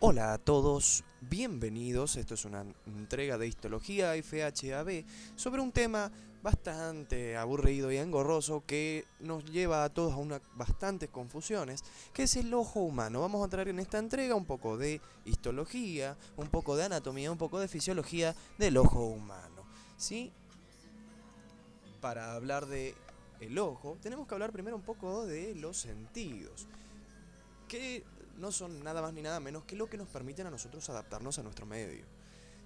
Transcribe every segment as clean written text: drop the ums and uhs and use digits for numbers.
Hola a todos, bienvenidos. Esto es una entrega de Histología FHAB sobre un tema bastante aburrido y engorroso que nos lleva a todos a bastantes confusiones, que es el ojo humano. Vamos a traer en esta entrega un poco de histología, un poco de anatomía, un poco de fisiología del ojo humano. ¿Sí? Para hablar de el ojo, tenemos que hablar primero un poco de los sentidos, que no son nada más ni nada menos que lo que nos permiten a nosotros adaptarnos a nuestro medio.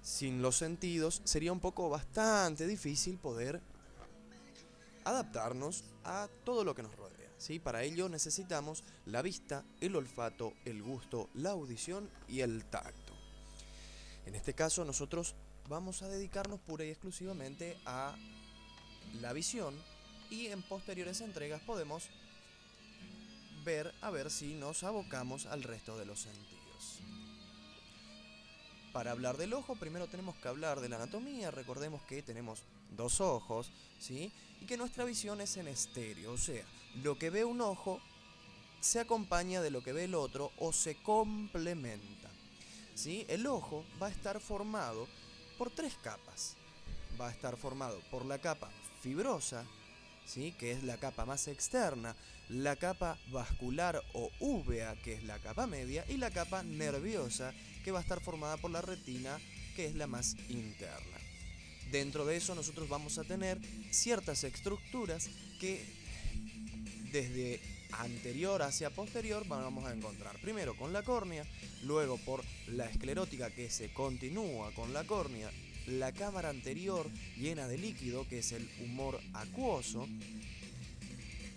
Sin los sentidos sería un poco bastante difícil poder adaptarnos a todo lo que nos rodea. ¿Sí? Para ello necesitamos la vista, el olfato, el gusto, la audición y el tacto. En este caso nosotros vamos a dedicarnos pura y exclusivamente a la visión y en posteriores entregas podemos ver a ver si nos abocamos al resto de los sentidos. Para hablar del ojo, primero tenemos que hablar de la anatomía. Recordemos que tenemos dos ojos, ¿sí? Y que nuestra visión es en estéreo, o sea, lo que ve un ojo se acompaña de lo que ve el otro o se complementa, ¿sí? El ojo va a estar formado por tres capas. Va a estar formado por la capa fibrosa, ¿sí? Que es la capa más externa, la capa vascular o úvea, que es la capa media, y la capa nerviosa, que va a estar formada por la retina, que es la más interna. Dentro de eso nosotros vamos a tener ciertas estructuras que desde anterior hacia posterior vamos a encontrar primero con la córnea, luego por la esclerótica que se continúa con la córnea, la cámara anterior llena de líquido que es el humor acuoso,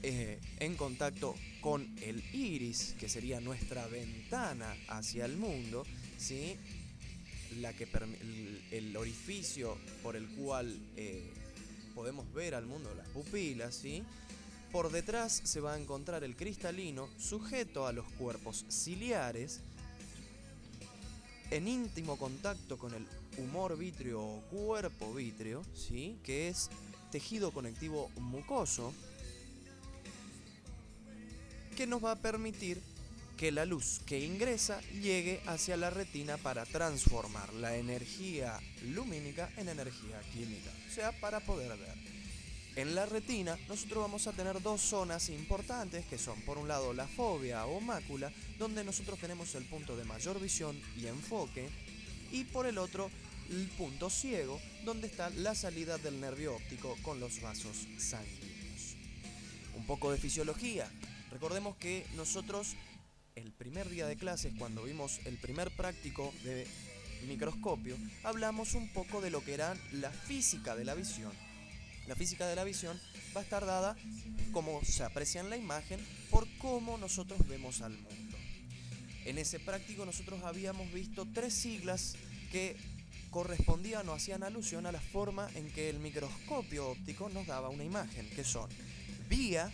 en contacto con el iris, que sería nuestra ventana hacia el mundo, ¿sí? El orificio por el cual podemos ver al mundo, las pupilas, ¿sí? Por detrás se va a encontrar el cristalino sujeto a los cuerpos ciliares, en íntimo contacto con el humor vítreo o cuerpo vítreo, ¿sí? Que es tejido conectivo mucoso, que nos va a permitir que la luz que ingresa llegue hacia la retina para transformar la energía lumínica en energía química, o sea, para poder ver. En la retina nosotros vamos a tener dos zonas importantes que son por un lado la fóvea o mácula, donde nosotros tenemos el punto de mayor visión y enfoque, y por el otro el punto ciego, donde está la salida del nervio óptico con los vasos sanguíneos. Un poco de fisiología. Recordemos que nosotros el primer día de clases, cuando vimos el primer práctico de microscopio, hablamos un poco de lo que era la física de la visión. La física de la visión va a estar dada, como se aprecia en la imagen, por cómo nosotros vemos al mundo. En ese práctico nosotros habíamos visto tres siglas que correspondían o hacían alusión a la forma en que el microscopio óptico nos daba una imagen, que son vía,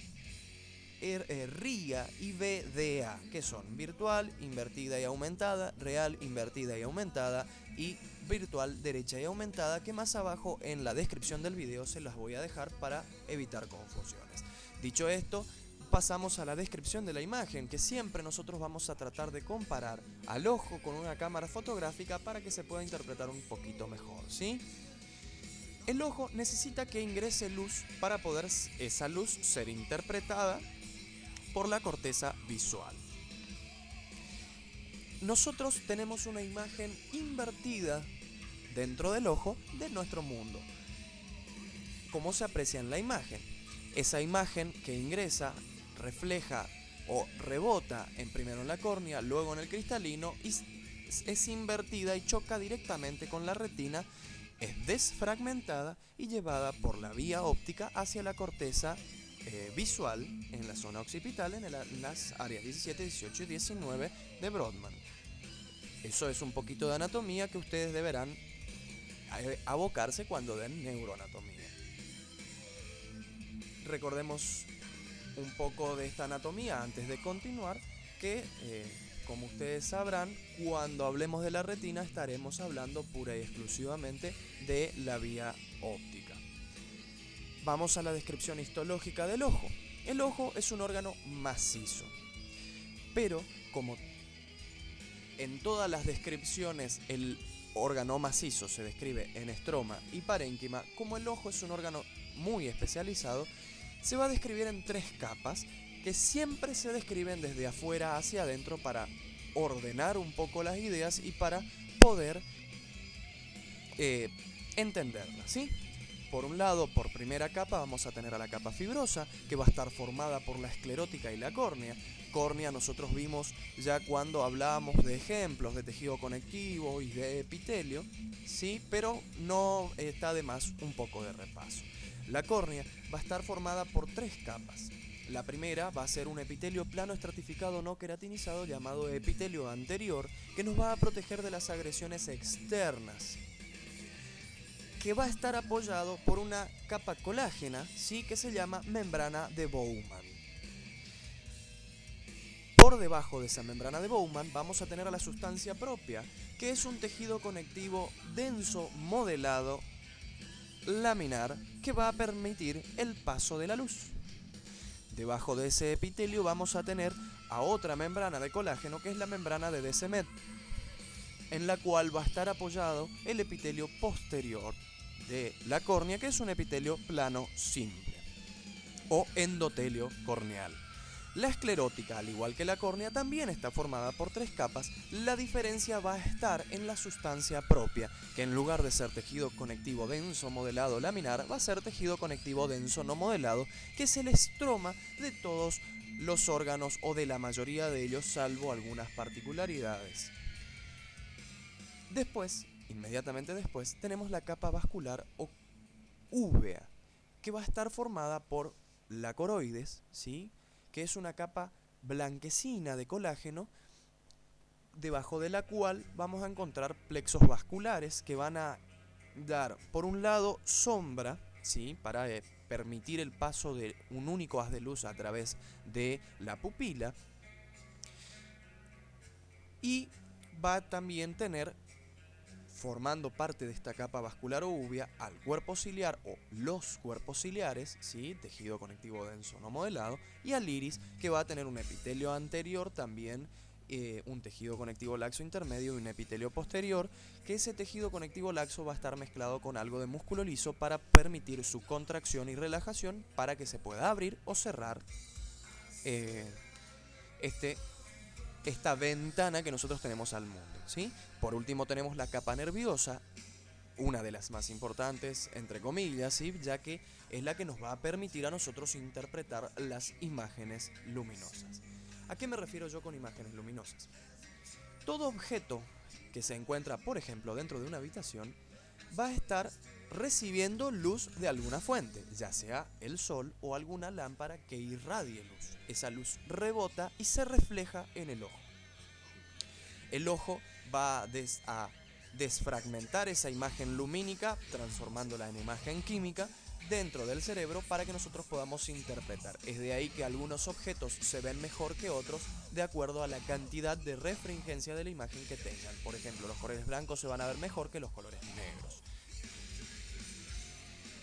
RIA y VDA, que son virtual, invertida y aumentada, real, invertida y aumentada, y virtual, derecha y aumentada, que más abajo en la descripción del video se las voy a dejar para evitar confusiones. Dicho esto, pasamos a la descripción de la imagen, que siempre nosotros vamos a tratar de comparar al ojo con una cámara fotográfica para que se pueda interpretar un poquito mejor, ¿sí? El ojo necesita que ingrese luz para poder esa luz ser interpretada por la corteza visual. Nosotros tenemos una imagen invertida dentro del ojo de nuestro mundo. ¿Cómo se aprecia en la imagen? Esa imagen que ingresa refleja o rebota primero en la córnea, luego en el cristalino y es invertida y choca directamente con la retina, es desfragmentada y llevada por la vía óptica hacia la corteza visual en la zona occipital, en las áreas 17, 18 y 19 de Brodmann. Eso es un poquito de anatomía que ustedes deberán abocarse cuando den neuroanatomía. Recordemos un poco de esta anatomía antes de continuar, que como ustedes sabrán, cuando hablemos de la retina estaremos hablando pura y exclusivamente de la vía óptica. Vamos a la descripción histológica del ojo. El ojo es un órgano macizo, pero como en todas las descripciones el órgano macizo se describe en estroma y parénquima, como el ojo es un órgano muy especializado, se va a describir en 3 capas que siempre se describen desde afuera hacia adentro para ordenar un poco las ideas y para poder entenderlas, ¿sí? Por un lado, por primera capa vamos a tener a la capa fibrosa, que va a estar formada por la esclerótica y la córnea. Córnea nosotros vimos ya cuando hablábamos de ejemplos de tejido conectivo y de epitelio, ¿sí? Pero no está de más un poco de repaso. La córnea va a estar formada por 3 capas. La primera va a ser un epitelio plano estratificado no queratinizado llamado epitelio anterior, que nos va a proteger de las agresiones externas, que va a estar apoyado por una capa colágena, ¿sí? Que se llama membrana de Bowman. Por debajo de esa membrana de Bowman vamos a tener a la sustancia propia, que es un tejido conectivo denso, modelado, laminar, que va a permitir el paso de la luz. Debajo de ese epitelio vamos a tener a otra membrana de colágeno, que es la membrana de Descemet, en la cual va a estar apoyado el epitelio posterior de la córnea, que es un epitelio plano simple o endotelio corneal. La esclerótica, al igual que la córnea, también está formada por 3 capas. La diferencia va a estar en la sustancia propia, que en lugar de ser tejido conectivo denso modelado laminar, va a ser tejido conectivo denso no modelado, que es el estroma de todos los órganos o de la mayoría de ellos, salvo algunas particularidades. Después, inmediatamente después, tenemos la capa vascular o úvea, que va a estar formada por la coroides, ¿sí? Que es una capa blanquecina de colágeno, debajo de la cual vamos a encontrar plexos vasculares que van a dar, por un lado, sombra, ¿sí? Para permitir el paso de un único haz de luz a través de la pupila, y va a también tener, formando parte de esta capa vascular o úvea, al cuerpo ciliar o los cuerpos ciliares, ¿sí? Tejido conectivo denso no modelado, y al iris, que va a tener un epitelio anterior también, un tejido conectivo laxo intermedio y un epitelio posterior, que ese tejido conectivo laxo va a estar mezclado con algo de músculo liso para permitir su contracción y relajación para que se pueda abrir o cerrar esta ventana que nosotros tenemos al mundo, ¿sí? Por último tenemos la capa nerviosa, una de las más importantes, entre comillas, ¿sí? Ya que es la que nos va a permitir a nosotros interpretar las imágenes luminosas. ¿A qué me refiero yo con imágenes luminosas? Todo objeto que se encuentra, por ejemplo, dentro de una habitación, va a estar recibiendo luz de alguna fuente, ya sea el sol o alguna lámpara que irradie luz. Esa luz rebota y se refleja en el ojo. El ojo va a desfragmentar esa imagen lumínica, transformándola en imagen química dentro del cerebro para que nosotros podamos interpretar. Es de ahí que algunos objetos se ven mejor que otros de acuerdo a la cantidad de refringencia de la imagen que tengan. Por ejemplo, los colores blancos se van a ver mejor que los colores negros.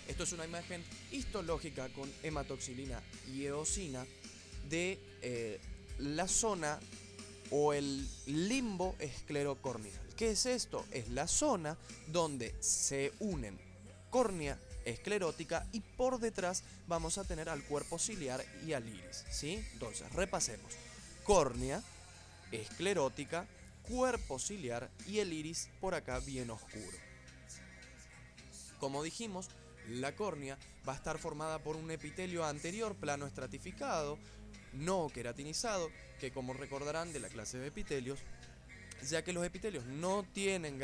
Esto es una imagen histológica con hematoxilina y eosina de la zona o el limbo esclerocorneal. ¿Qué es esto? Es la zona donde se unen córnea esclerótica y por detrás vamos a tener al cuerpo ciliar y al iris, ¿sí? Entonces, repasemos. Córnea, esclerótica, cuerpo ciliar y el iris por acá bien oscuro. Como dijimos, la córnea va a estar formada por un epitelio anterior plano estratificado, no queratinizado, que como recordarán de la clase de epitelios, ya que los epitelios no tienen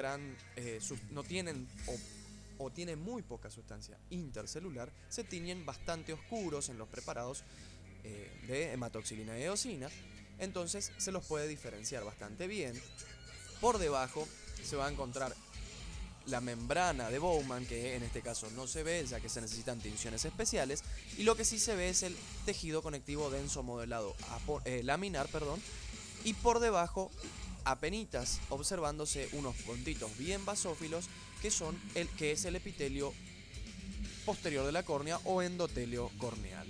o tienen muy poca sustancia intercelular, se tiñen bastante oscuros en los preparados de hematoxilina y eosina, entonces se los puede diferenciar bastante bien. Por debajo se va a encontrar la membrana de Bowman, que en este caso no se ve ya que se necesitan tinciones especiales, y lo que sí se ve es el tejido conectivo denso modelado laminar, y por debajo apenitas observándose unos puntitos bien basófilos que es el epitelio posterior de la córnea o endotelio corneal.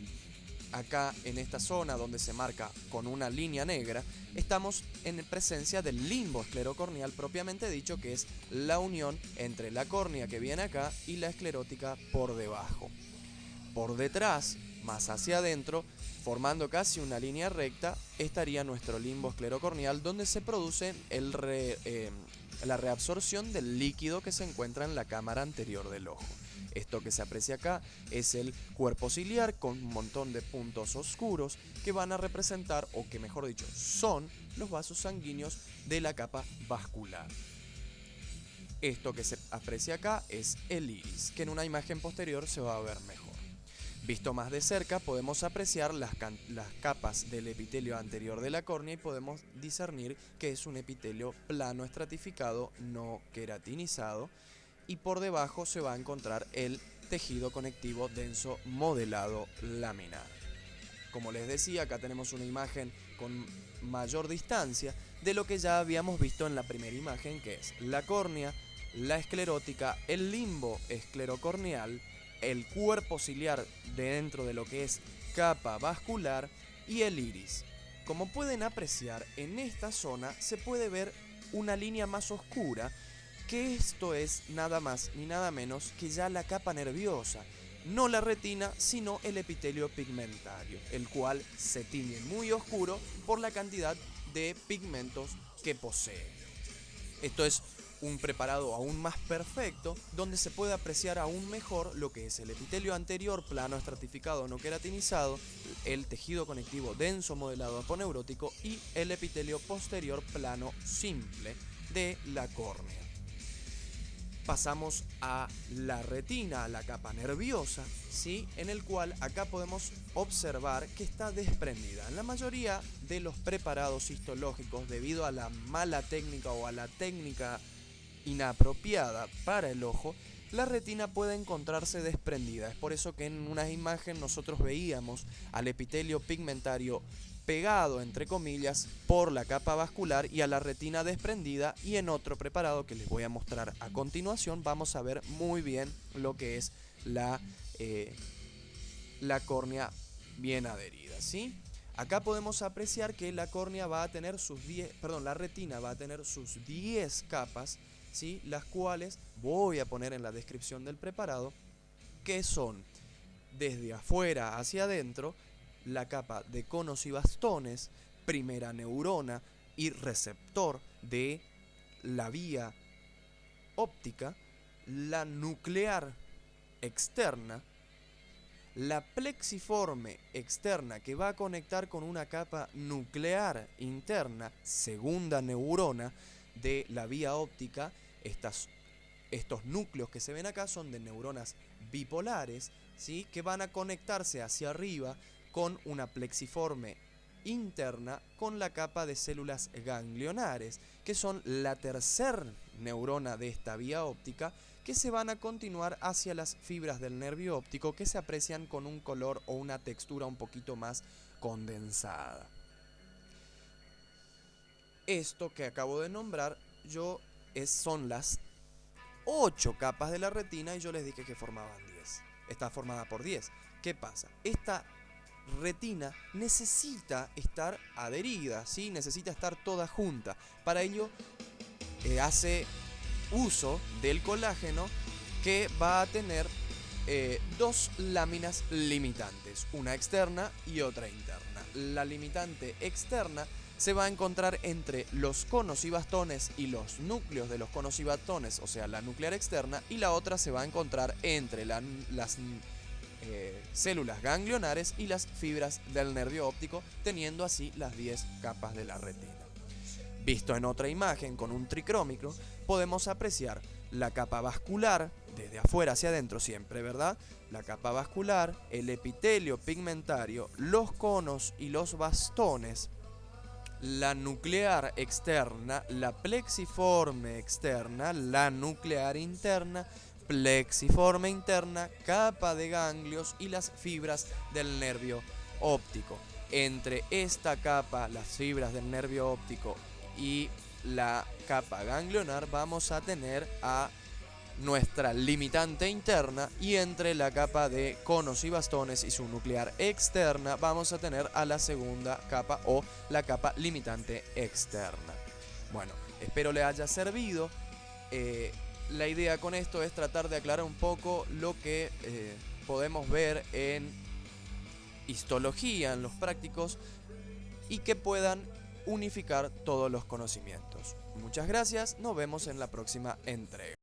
acá en esta zona donde se marca con una línea negra, estamos en presencia del limbo esclerocorneal propiamente dicho, que es la unión entre la córnea que viene acá y la esclerótica por debajo. Por detrás, más hacia adentro, formando casi una línea recta, estaría nuestro limbo esclerocorneal, donde se produce la reabsorción del líquido que se encuentra en la cámara anterior del ojo. Esto que se aprecia acá es el cuerpo ciliar con un montón de puntos oscuros que van a representar, o que mejor dicho, son los vasos sanguíneos de la capa vascular. Esto que se aprecia acá es el iris, que en una imagen posterior se va a ver mejor. Visto más de cerca, podemos apreciar las capas del epitelio anterior de la córnea y podemos discernir que es un epitelio plano estratificado, no queratinizado, y por debajo se va a encontrar el tejido conectivo denso modelado laminar. Como les decía, acá tenemos una imagen con mayor distancia de lo que ya habíamos visto en la primera imagen, que es la córnea, la esclerótica, el limbo esclerocorneal, el cuerpo ciliar dentro de lo que es capa vascular y el iris. Como pueden apreciar, en esta zona se puede ver una línea más oscura, que esto es nada más ni nada menos que ya la capa nerviosa, no la retina, sino el epitelio pigmentario, el cual se tiñe muy oscuro por la cantidad de pigmentos que posee. Esto es un preparado aún más perfecto, donde se puede apreciar aún mejor lo que es el epitelio anterior plano estratificado no queratinizado, el tejido conectivo denso modelado aponeurótico y el epitelio posterior plano simple de la córnea. Pasamos a la retina, a la capa nerviosa, ¿sí? En el cual acá podemos observar que está desprendida. En la mayoría de los preparados histológicos, debido a la mala técnica o a la técnica inapropiada para el ojo, la retina puede encontrarse desprendida. Es por eso que en una imagen nosotros veíamos al epitelio pigmentario pegado, entre comillas, por la capa vascular y a la retina desprendida, y en otro preparado que les voy a mostrar a continuación vamos a ver muy bien lo que es la córnea bien adherida, ¿sí? Acá podemos apreciar que la córnea va a tener la retina va a tener sus 10 capas, ¿sí? Las cuales voy a poner en la descripción del preparado, que son desde afuera hacia adentro la capa de conos y bastones, primera neurona y receptor de la vía óptica, la nuclear externa, la plexiforme externa que va a conectar con una capa nuclear interna, segunda neurona de la vía óptica. Estos núcleos que se ven acá son de neuronas bipolares, ¿sí? Que van a conectarse hacia arriba con una plexiforme interna con la capa de células ganglionares, que son la tercer neurona de esta vía óptica, que se van a continuar hacia las fibras del nervio óptico, que se aprecian con un color o una textura un poquito más condensada. Esto que acabo de nombrar son las 8 capas de la retina, y yo les dije que formaban 10. Está formada por 10. ¿Qué pasa? Esta retina necesita estar adherida, ¿sí? Necesita estar toda junta. Para ello hace uso del colágeno, que va a tener dos láminas limitantes, una externa y otra interna. La limitante externa se va a encontrar entre los conos y bastones y los núcleos de los conos y bastones, o sea, la nuclear externa, y la otra se va a encontrar entre las células ganglionares y las fibras del nervio óptico, teniendo así las 10 capas de la retina. Visto en otra imagen con un tricrómico, podemos apreciar la capa vascular, desde afuera hacia adentro siempre, ¿verdad? La capa vascular, el epitelio pigmentario, los conos y los bastones, la nuclear externa, la plexiforme externa, la nuclear interna, plexiforme interna, capa de ganglios y las fibras del nervio óptico. Entre esta capa, las fibras del nervio óptico y la capa ganglionar, vamos a tener a nuestra limitante interna, y entre la capa de conos y bastones y su nuclear externa vamos a tener a la segunda capa o la capa limitante externa. Bueno, espero le haya servido. La idea con esto es tratar de aclarar un poco lo que podemos ver en histología, en los prácticos, y que puedan unificar todos los conocimientos. Muchas gracias, nos vemos en la próxima entrega.